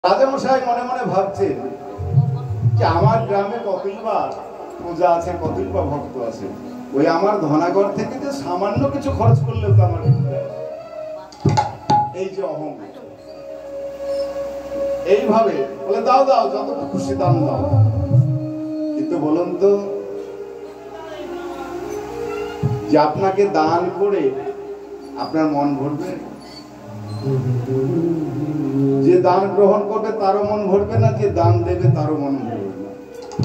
রাজামশাই মনে মনে ভাবছেন যে আমার গ্রামে কতই বা পূজা আছে, কতই বা ভক্ত আছে, ওই আমার ধনাগর থেকে যে সামান্য কিছু খরচ করলেও তো আমার এই যে অহংকার, এইভাবে বলে দাও দাও যত খুশি দাম দাও, কিন্তু বলুন তো যে আপনাকে দান করে আপনার মন ভরবে? যে দান গ্রহণ করবে তারও মন ভরবে না, যে দান দেবে তারও মন ভরবে না।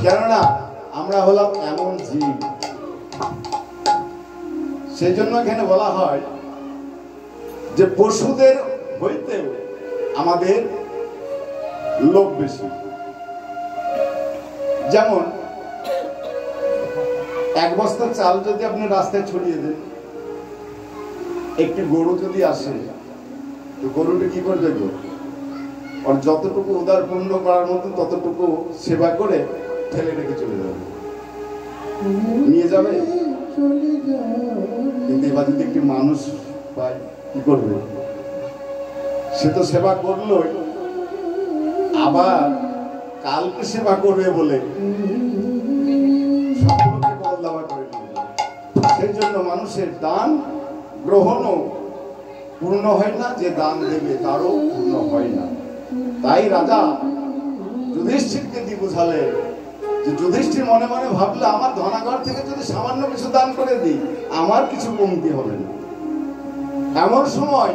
কেননা আমরা হলাম এমন জীব। সেই জন্য এখানে বলা হয় যে পশুদের হইতেও আমাদের লোভ বেশি। যেমন এক বস্তা চাল যদি আপনি রাস্তায় ছড়িয়ে দেন, একটি গরু যদি আসে, তো গরুটা কি করবে? আর যতটুকু উদার পূর্ণ করার মতো ততটুকু সেবা করে ফেলে রেখে চলে যাবে, নিয়ে যাবে। কিন্তু এবার যদি একটি মানুষ পায়, কি করবে? সে তো সেবা করলোই, আবার কালকে সেবা করবে বলে সকলকে বদলাবা করে দিবে। সেই জন্য মানুষের দান গ্রহণও পূর্ণ হয় না, যে দান দেবে তারও পূর্ণ হয় না। তাই রাজা যুধিষ্ঠিরকে দিয়ে বুঝালেন যে যুধিষ্ঠির মনে মনে ভাবলে আমার ধনাগর থেকে যদি সামান্য কিছু দান করে দিই, আমার কিছু কমতি হবে না। এমন সময়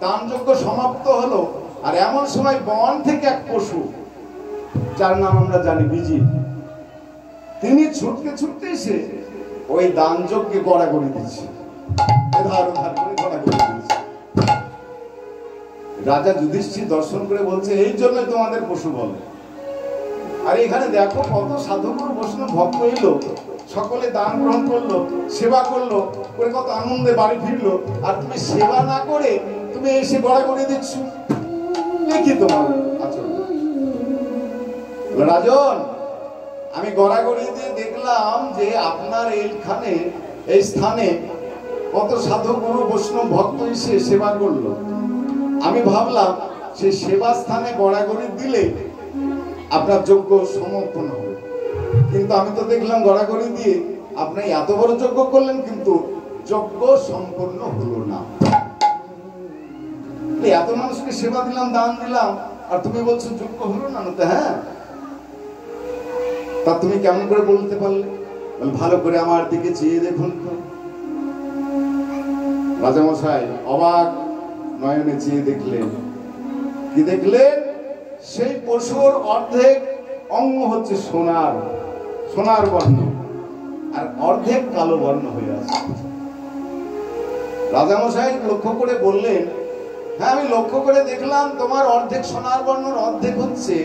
দানযজ্ঞ সমাপ্ত হলো, আর এমন সময় বন থেকে এক পশু, যার নাম আমরা জানি বিজিত, তিনি ছুটতে ছুটতে এসে ওই দানযজ্ঞে গড়াগড়ি দিচ্ছে, এধার ওধার করে গড়াগড়ি দিচ্ছে। রাজা যুধিষ্ঠির দর্শন করে বলছে, এই জন্যই তোমাদের পশু বলে। আর এখানে দেখো কত সাধুগুরু বৈষ্ণব ভক্ত এলো, সকলে দান গ্রহণ করলো, সেবা করলো, করে কত আনন্দে বাড়ি ফিরলো, আর তুমি সেবা না করে তুমি এসে গড়াগড়ি দিচ্ছ। দেখি তোমার আচরণ। রাজন, আমি গড়াগড়ি দিয়ে দেখলাম যে আপনার এইখানে, এই স্থানে কত সাধুগুরু বৈষ্ণব ভক্ত এসে সেবা করলো। আমি ভাবলাম সেই সেবা স্থানে গড়াগড়ি দিলে আপনার যজ্ঞ সমাপন হবে, কিন্তু আমি তো দেখলাম গড়াগড়ি দিয়ে আপনি এত বড় যজ্ঞ করলেন, কিন্তু যজ্ঞ সম্পূর্ণ হলো না। এত মানুষকে সেবা দিলাম, দান দিলাম, আর তুমি বলছো যজ্ঞ হলো না? তো হ্যাঁ, তা তুমি কেমন করে বলতে পারলে? ভালো করে আমার দিকে চেয়ে দেখুন তো। রাজামশাই অবাক নয়নে চেয়ে দেখলেন। কি দেখলেন? সেই পশুর অর্ধেক অঙ্গ হচ্ছে সোনার, সোনার বর্ণ, আর অর্ধেক কালো বর্ণ হয়ে আছে। রাজামশাই লক্ষ্য করে বললেন, হ্যাঁ আমি লক্ষ্য করে দেখলাম তোমার অর্ধেক সোনার বর্ণ, অর্ধেক হচ্ছে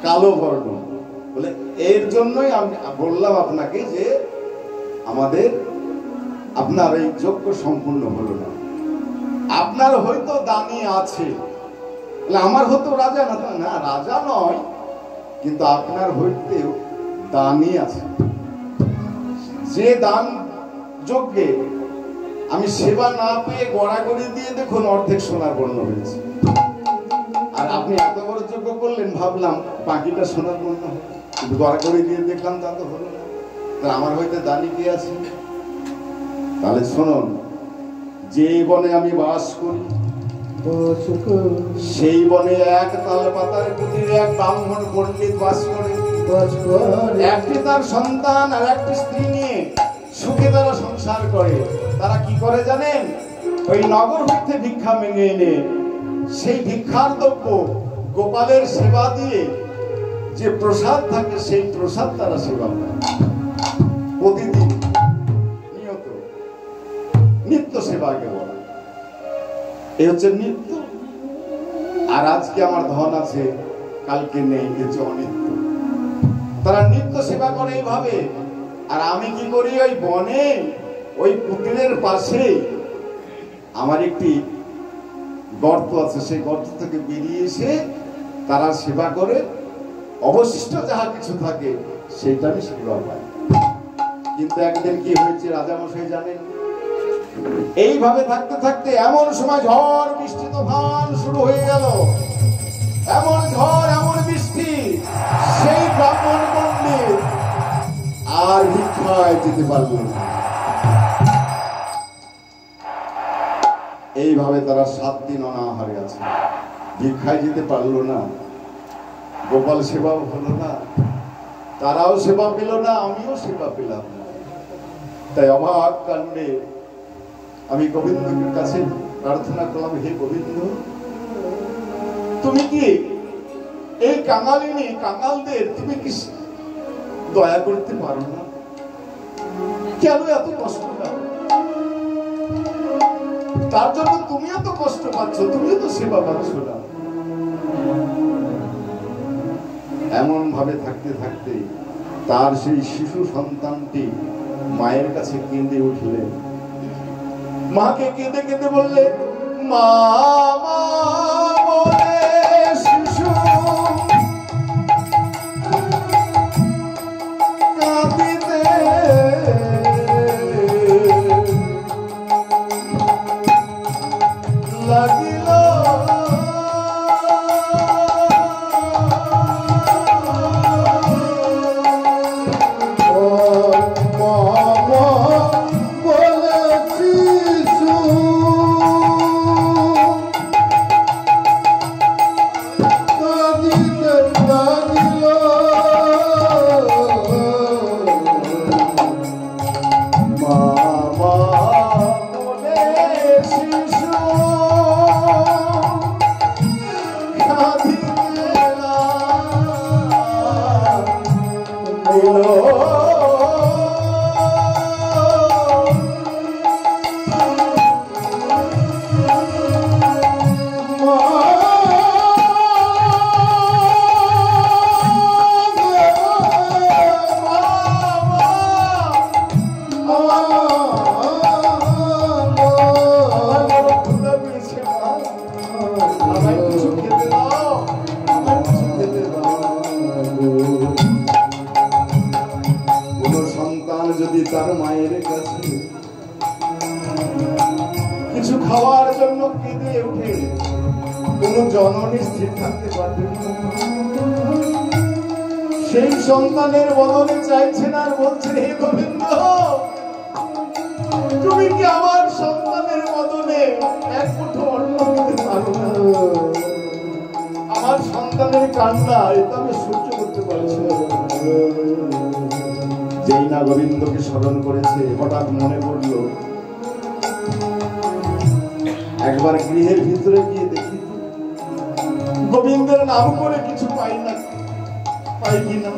কালো বর্ণ। বলে এর জন্যই আমি বললাম আপনাকে যে আমাদের আপনার এই যজ্ঞ সম্পূর্ণ হলো না। আপনার হয়তো দানি আছে, আমার হয়তো রাজা না, না রাজা নয়, কিন্তু আপনার হইতেও দানি আছে। যে দান যজ্ঞে আমি সেবা না পেয়ে গড়াগড়ি দিয়ে দেখুন অর্ধেক সোনার বর্ণ হয়েছে, আর আপনি এত বড় যজ্ঞ করলেন, ভাবলাম বাকিটা সোনার বর্ণ, কিন্তু গড়াগড়ি দিয়ে দেখলাম তা তো হলো না। আমার হইতে দানি কে আছে? তাহলে শুনুন, যে বনে আমি বাস করি সেই বনে এক তাল পাতার কুটিরে এক ব্রাহ্মণ পণ্ডিত বাস করে। একটি তার সন্তান আর একটি স্ত্রী নিয়ে সুখে তারা সংসার করে। তারা কি করে জানেন? ওই নগর হইতে ভিক্ষা মেনে এনে সেই ভিক্ষার দ্রব্য গোপালের সেবা দিয়ে যে প্রসাদ থাকে, সেই প্রসাদ তারা সেবা করে প্রতিদিন, নিয়ত, নিত্য সেবাকে বলা। এই হচ্ছে নিত্য। আর আজকে আমার ধন আছে, কালকে নেই, এ হচ্ছে অনিত্য। তারা নিত্য সেবা করে এইভাবে। আর আমি কি করি? ওই বনে, ওই কুটিরের পাশে আমার একটি গর্ত আছে, সেই গর্ত থেকে বেরিয়ে এসে তারা সেবা করে, অবশিষ্ট যাহা কিছু থাকে সেইটা আমি সেবা পাই। কিন্তু একদিন কি হয়েছে রাজামশাই জানেন? এইভাবে থাকতে থাকতে এমন সময় ঝড় বৃষ্টি তুফান শুরু হয়ে গেল। এমন ঝড় এমন বৃষ্টি, সেই ব্রাহ্মণ পণ্ডিত আর ভিক্ষায় যেতে পারল না। এইভাবে তারা 7 দিন অনাহারে আছে, ভিক্ষায় যেতে পারলো না, গোপাল সেবাও হলো না, তারাও সেবা পেল না, আমিও সেবা পেলাম না। তাই অবাক কাণ্ডে আমি গোবিন্দের কাছে প্রার্থনা করলাম, হে গোবিন্দ, তুমি কি এই কাঙালিনী কাঙালদের তুমি কি দয়া করতে পারো না? কেন এত কষ্ট দাও? তার জন্য তুমিও তো কষ্ট পাচ্ছ, তুমিও তো সেবা পাচ্ছ না। এমন ভাবে থাকতে থাকতে তার সেই শিশু সন্তানটি মায়ের কাছে কেঁদে উঠলেন। মাকে কেঁদে কেঁদে বললে, মা মা বলে শিশু কাঁদিতে লাগিল। যদি তার মায়ের কাছে কিছু খাওয়ার জন্য কেঁদে উঠে, কোন জননী স্থির থাকতে পারবে না। সেই সন্তানের বদলে চাইছেন আর বলছেন, হে গোবিন্দ, তুমি কি আমার সন্তানের বদলে এক মুঠো অন্ন দিতে পারো না? আমার সন্তানের কান্না এটা আমি সহ্য করতে পারছি না। যেই না গোবিন্দকে স্মরণ করেছে, হঠাৎ মনে পড়ল একবার গৃহের ভিতরে গিয়ে দেখি গোবিন্দের নাম করে কিছু পাই না, পাই কিনা।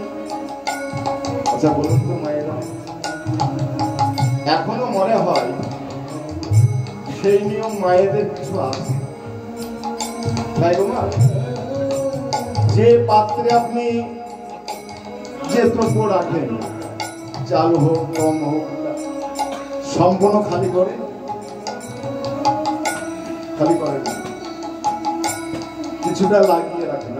আচ্ছা বলুন তো মায়েরা, এখনো মনে হয় সেই নিয়ম মায়েদের কিছু আছে, তাই গো মা? যে পাত্রে আপনি যে দ্রব্য রাখেন, চাল হোক কম হোক, সম্পূর্ণ খালি করে না, কিছুটা লাগিয়ে রাখেন।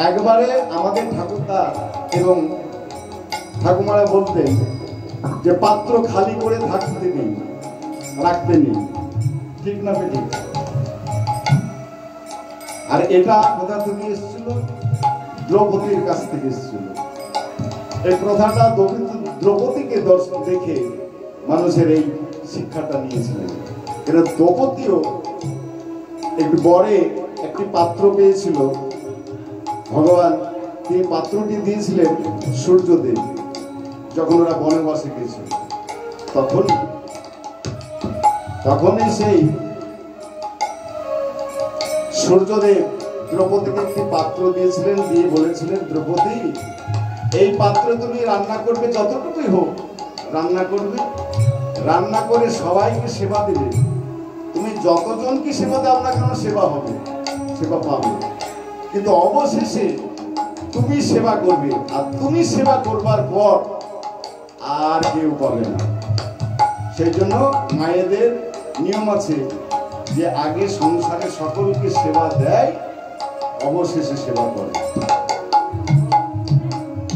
একবারে আমাদের ঠাকুরদা এবং ঠাকুমারা বলতেন যে পাত্র খালি করে থাকতে নেই, রাখতে নেই, ঠিক না বেঠিক? আর এটা কোথা থেকে এসেছিল? দ্রৌপদীর কাছ থেকে এসেছিল। এই প্রথাটা দ্রৌপদীকে দর্শন দেখে মানুষের এই শিক্ষাটা নিয়েছিলেন। এরা দ্রৌপদীও একটু বড়ে একটি পাত্র পেয়েছিল, ভগবান তিনি পাত্রটি দিয়েছিলেন সূর্যদেব যখন ওরা বনবাসে গিয়েছিল। তখনই সেই সূর্যদেব দ্রৌপদীকে একটি পাত্র দিয়েছিলেন, দিয়ে বলেছিলেন, দ্রৌপদী এই পাত্রে তুমি রান্না করবে, যতটুকুই হোক রান্না করবে, রান্না করে সবাইকে সেবা দিবে, তুমি যতজনকে সেবা দাও না কেন সেবা হবে, সেবা পাবে, কিন্তু অবশেষে তুমি সেবা করবে, আর তুমি সেবা করবার পর আর কেউ পাবে না। সেই জন্য মায়েদের নিয়ম আছে যে আগে সংসারে সকলকে সেবা দেয়, অবশেষে সেবা করে।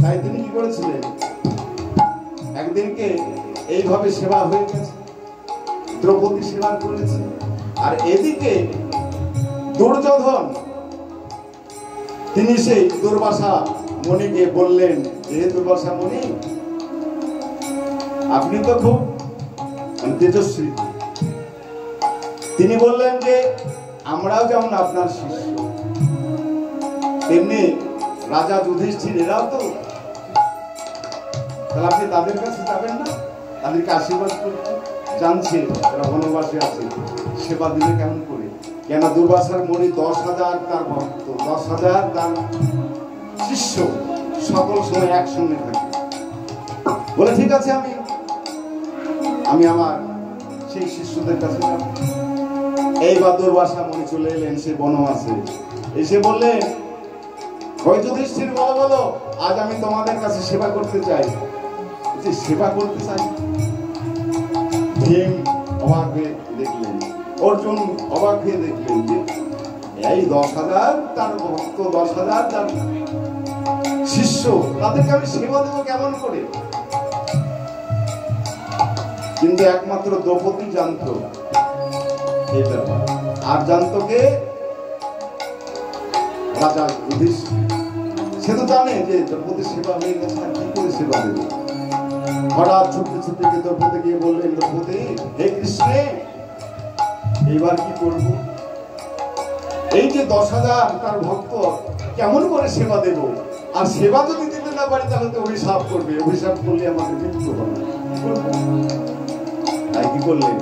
তাই তিনি কি করেছিলেন, একদিনকে এইভাবে সেবা হয়ে গেছে, দ্রৌপদী সেবা করেছে, আর এদিকে দুর্যোধন তিনি সেই দুর্বাসা মুনিকে বললেন, হে দুর্বাসা মুনি, আপনি তো খুব তেজস্বী। তিনি বললেন যে আমরাও যেমন আপনার শিষ্য, তেমনি রাজা যুধিষ্ঠির এরাও তো, তাহলে আপনি তাদের কাছে যাবেন না, তাদেরকে আশীর্বাদ করতে? জানছে তারা বনবাসে আছে, সেবা দিলে কেমন করে? কেন দুর্বাসার মুনি 10,000 তার ভক্ত, 10,000 তার শিষ্য সকল সময় একসঙ্গে থাকে। বলে ঠিক আছে, আমি আমার সেই শিষ্যদের কাছে যাব। এইবার দুর্বাসা মুনি চলে এলেন সেই বনবাসে, এসে বললেন, ওই যুধিষ্ঠির বলো, আজ আমি তোমাদের কাছে সেবা করতে চাই। সেবা করতে চাই? ভীম অবাক হয়ে দেখলেন, অর্জুন অবাক হয়ে দেখলেন যে এই 10,000 তার ভক্ত, 10,000 তার শিষ্য, তাদেরকে আমি সেবা দেবো কেমন করে? কিন্তু একমাত্র দ্রৌপদী জানতো এই ব্যাপার। আর জানতো কে? রাজা যুধিষ্ঠির। সে তো জানে যে দ্রৌপদীর সেবা হয়ে গেছে, আর কি করে সেবা দেবে? হঠাৎ ছুটতে ছুটতে গিয়ে দ্রৌপদী গিয়ে বললেন, দ্রৌপদী, হে কৃষ্ণে, এইবার কি করব? এই যে 10,000 তার ভক্ত, কেমন করে সেবা দেব? আর সেবা যদি দিতে না পারি তাহলে তো অভিশাপ করবে, অভিশাপ করলে আমাদের মৃত্যু হবে। তাই কি করলেন?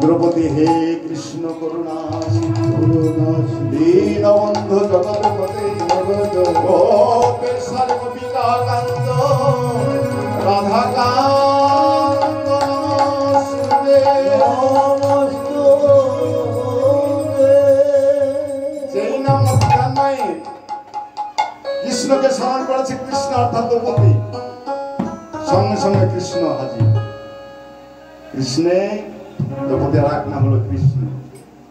দ্রৌপদী, হে কৃষ্ণ করুণা দীনবন্ধু জগৎপতে গোপেশ্বর গোপিকাকান্ত রাধাকান্ত নমস্তুতে। যেই নাম মধ্যাহ্নে কৃষ্ণকে স্মরণ করেছে, কৃষ্ণ অর্থাৎ দ্রৌপদী, সঙ্গে সঙ্গে কৃষ্ণ হাজির। কৃষ্ণে দ্রৌপদীর এক নাম হলো কৃষ্ণ,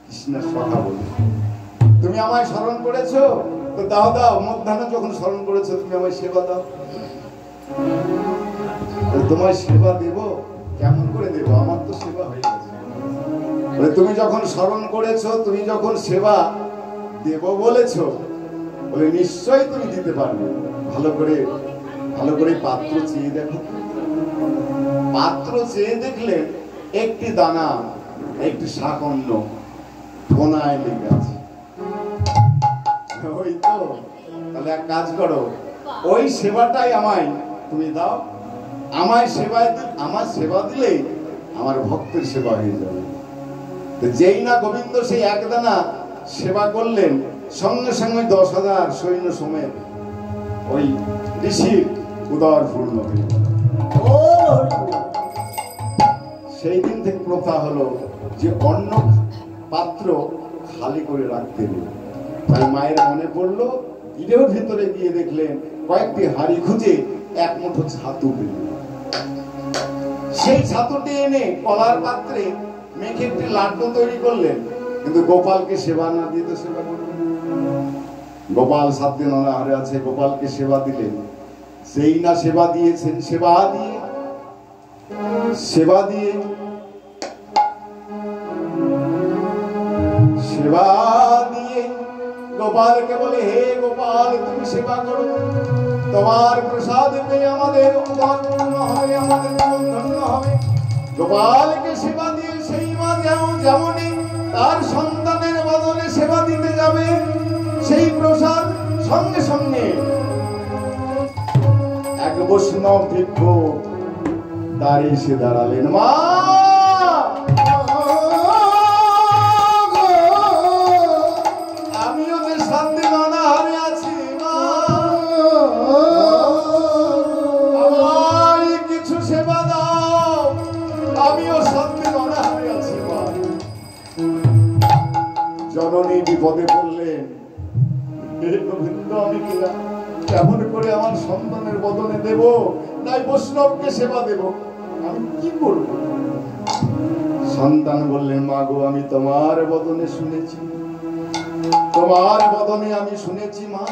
কৃষ্ণের সখা বলে। তুমি আমায় স্মরণ করেছো, তো দাও দাও, মধ্যাহ্নে যখন স্মরণ করেছো তুমি আমায় সেবা দাও। তোমায় সেবা দেব কেমন করে দেব? আমার তো সেবা হয়ে গেছে। তুমি যখন স্মরণ করেছো, তুমি যখন সেবা দেব বলেছো, বলে নিশ্চয়ই তুমি দিতে পারবে। ভালো করে পাত্র চেয়ে দেখো। পাত্র চেয়ে দেখলেন একটি দানা, একটি শাকন্য কোনায় লেগে আছে। ওই তো, তাহলে এক কাজ করো, ওই সেবাটাই আমায় তুমি দাও। আমার সেবা দিলেই আমার ভক্তের সেবা হয়ে যাবে। যেই না গোবিন্দ সেই এক দানা সেবা করলেন, সঙ্গে সঙ্গে 10,000 সৈন্য সমেত ওই ঋষির উদর পূর্ণ হয়ে গেল। সেই দিন থেকে প্রথা হলো যে অন্ন পাত্র খালি করে রাখতে নেই। তাই মায়ের মনে পড়লো, গিরের ভিতরে গিয়ে দেখলেন কয়েকটি হাড়ি খুঁজে এক মুঠো ছাতু পেলেন। সেই ছাতুটি এনে কলার পাত্রে মেখে একটি লাড্ডু তৈরি করলেন। কিন্তু গোপালকে সেবা না দিয়ে তো সেবা করলেন। গোপাল 7 দিন অনাহারে আছে, গোপালকে সেবা দিলেন। সেই না সেবা দিয়েছেন, সেবা দিয়ে গোপালকে বলে, হে গোপাল, তুমি সেবা করো, তোমার প্রসাদ পেয়ে আমাদের উদর পূর্ণ হবে, আমাদের জীবন ধন্য হবে। গোপালকে সেবা দিয়ে সেই মা যেমনই তার সন্তানের বদলে সেবা দিতে যাবে, সেই প্রসাদ সঙ্গে সঙ্গে এক বৈষ্ণব ভিক্ষুক দাঁড়িয়ে এসে দাঁড়ালেন। মা, আমিও যে 7 দিন অনাহারে আছি, মা, আমায় কিছু সেবা দাও, আমিও 7 দিন অনাহারে আছি। মা, জননী বিপদে পড়লেন, হে গোবিন্দ, আমি কিনা কেমন করে আমার সন্তানের বদনে দেব, তাই বৈষ্ণবকে সেবা দেব, আমি কি করব? সন্তান বললেন, মা গো, আমি তোমার বদনে শুনেছি, তোমার বদনে আমি শুনেছি মা,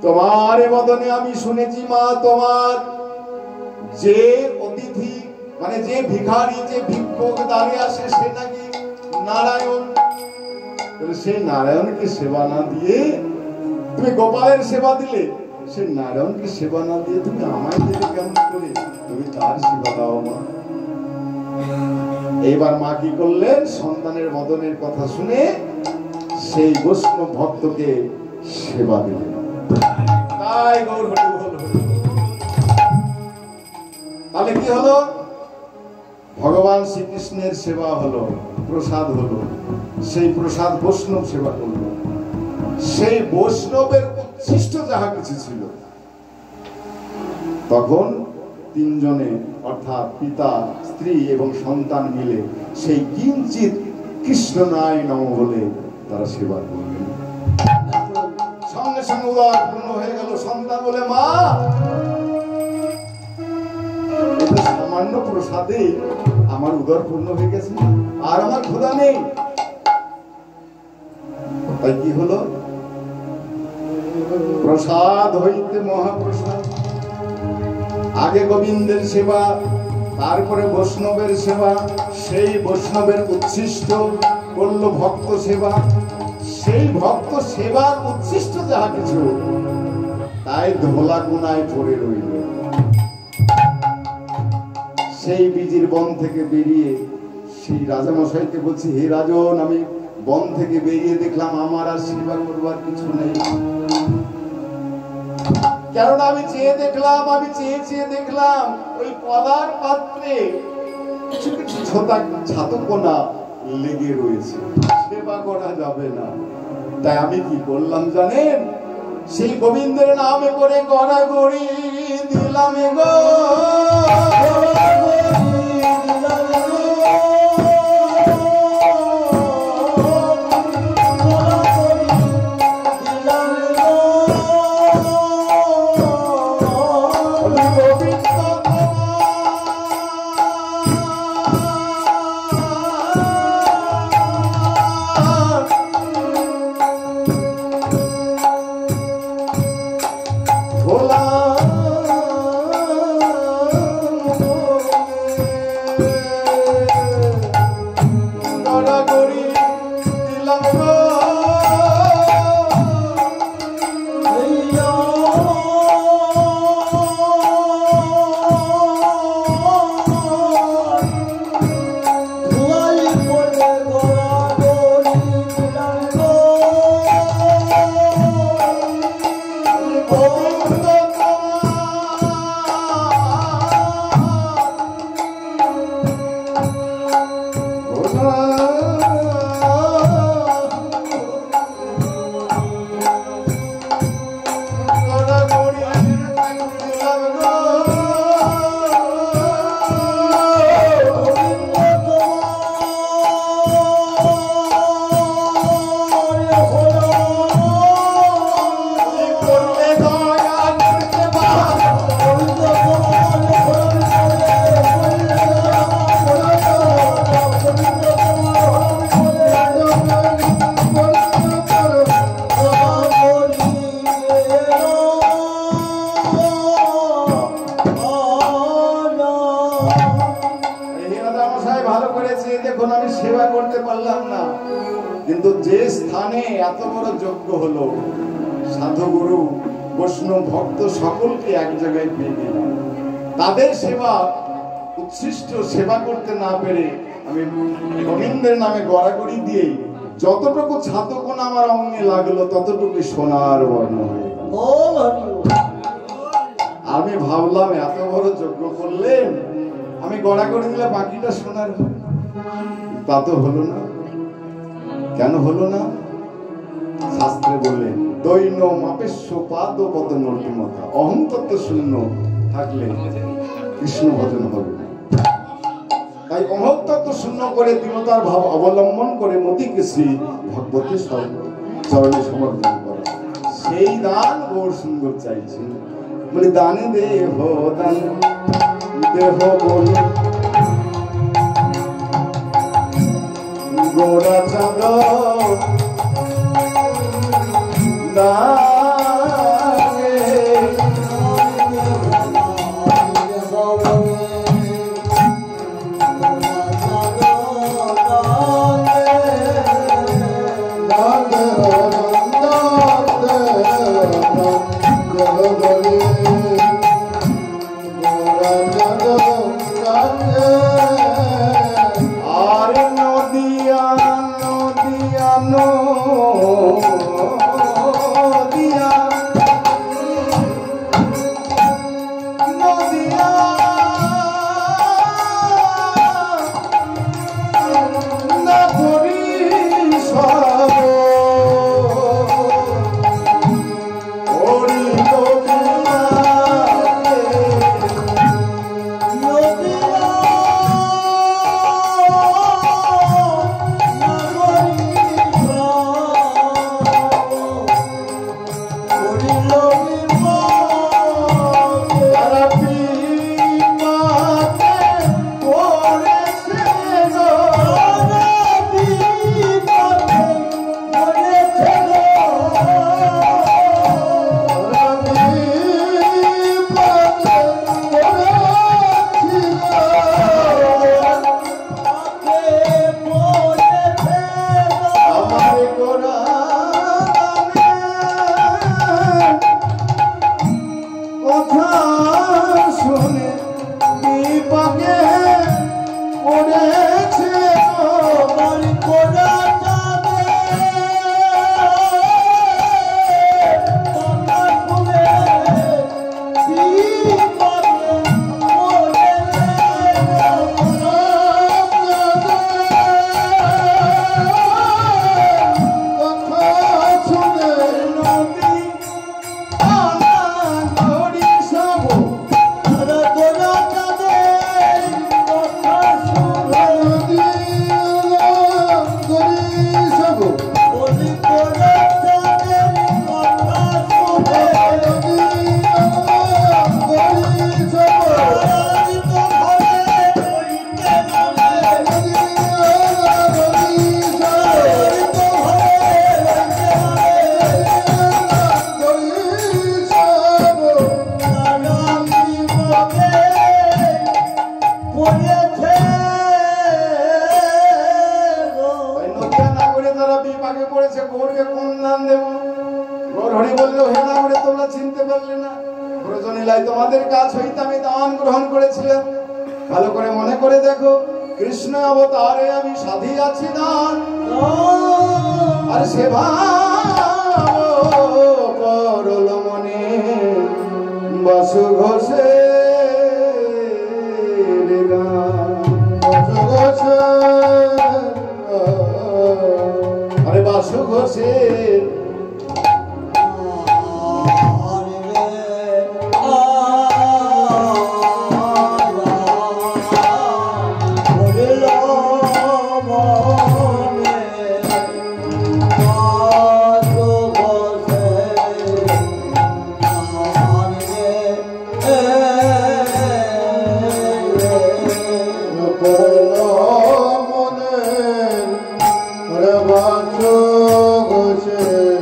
তোমার বদনে আমি শুনেছি মা, তোমার যে অতিথি মানে যে ভিখারি, যে ভিক্ষুক দাঁড়িয়ে আসে সে নাকি নারায়ণ, সেই নারায়ণকে সেবা না দিয়ে তুমি গোপালের সেবা দিলে, সেই নারায়ণকে সেবা না দিয়ে তুমি আমায় দিলে কেমন করে? তুমি তার সেবা দাও মা। এইবার মা কি করলেন? সন্তানের মদনের কথা শুনে সেই বৈষ্ণব ভক্তকে সেবা দিলেন। তাই গৌর হরি বল। তাহলে কি হলো? ভগবান শ্রীকৃষ্ণের সেবা হলো, প্রসাদ হলো, সেই প্রসাদ বৈষ্ণব সেবা করলো। সেই বৈষ্ণবের উচ্ছিষ্ট যাহা কিছু ছিল, তখন তিনজনে অর্থাৎ পিতা, স্ত্রী এবং সন্তান মিলে সেই কিঞ্চিত কৃষ্ণ নাই নম বলে তারা সেবা করলেন। সঙ্গে সঙ্গে উদার পূর্ণ হয়ে গেল। সন্তান বলে, মা এটা সামান্য প্রসাদে আমার উদর পূর্ণ হয়ে গেছে, আর আমার ক্ষুধা নেই। তাই কি হলো? প্রসাদ হইতে মহাপ্রসাদ। আগে গোবিন্দের সেবা, তারপরে বৈষ্ণবের সেবা, সেই বৈষ্ণবের উচ্ছিষ্ট করল ভক্ত সেবা, সেই ভক্ত সেবার উচ্ছিষ্ট যাহা কিছু তাই ধোলা গুনায় পড়ে রইল। সেই বীজির বন থেকে বেরিয়ে সেই রাজামশাইকে বলছি, হে রাজন, আমি বন থেকে বেরিয়ে দেখলাম আমার আর সেবা করবার কিছু নেই। কেননা আমি চেয়ে দেখলাম ওই কলার পাত্রে কিছু কিছু ছাতকোনা লেগে রয়েছে, সেবা করা যাবে না। তাই আমি কি করলাম জানেন? সেই গোবিন্দের নামে করে গড়াগড়ি দিলাম গো। কিন্তু যে স্থানে এত বড় যজ্ঞ হলো, সাধুগুরু বৈষ্ণব ভক্ত সকলকে এক জায়গায় পেয়ে দিলাম, তাদের সেবা উচ্ছিষ্ট সেবা করতে না পেরে আমি গোবিন্দের নামে গড়াগড়ি দিয়ে যতটুকু ছাতকোন আমার অঙ্গে লাগলো ততটুকু সোনার বর্ণ হয়ে গেল। আমি ভাবলাম এত বড় যজ্ঞ করলেন, আমি গড়াগড়ি দিলে বাকিটা সোনার, তা তো হলো না। কেন হলো না? শাস্ত্রে বললেন দৈন মাপেশ্ব পাদ পতন অর্থমতা, অহং তত্ত্ব শূন্য থাকলে কৃষ্ণ ভজন হবে না। তাই অহং তত্ত্ব শূন্য করে দীনতার ভাব অবলম্বন করে মতিকে শ্রী ভগবতী চরণে সমর্পণ করা, সেই দান গৌর সুন্দর চাইছে। বলে দানে দেহ দান দেহ বলি গোরা চাঁদ তোমাদের কাছ হইতে আমি দান গ্রহণ করেছিলাম। ভালো করে মনে করে দেখো, কৃষ্ণ অবতারে আমি সাধিয়াছি দান, আর সেবা করল মনে বসু ঘোষে আরে বাসু ঘোষে মনে বাঁচো ঘোষে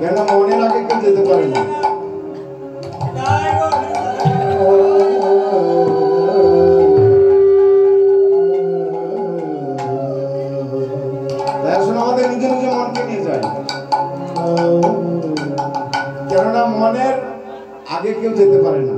কেন মনের আগে কেউ যেতে পারে না। এখন আমাদের নিজে নিজে মনকে নিয়ে যায়, কেননা মনের আগে কেউ যেতে পারে না।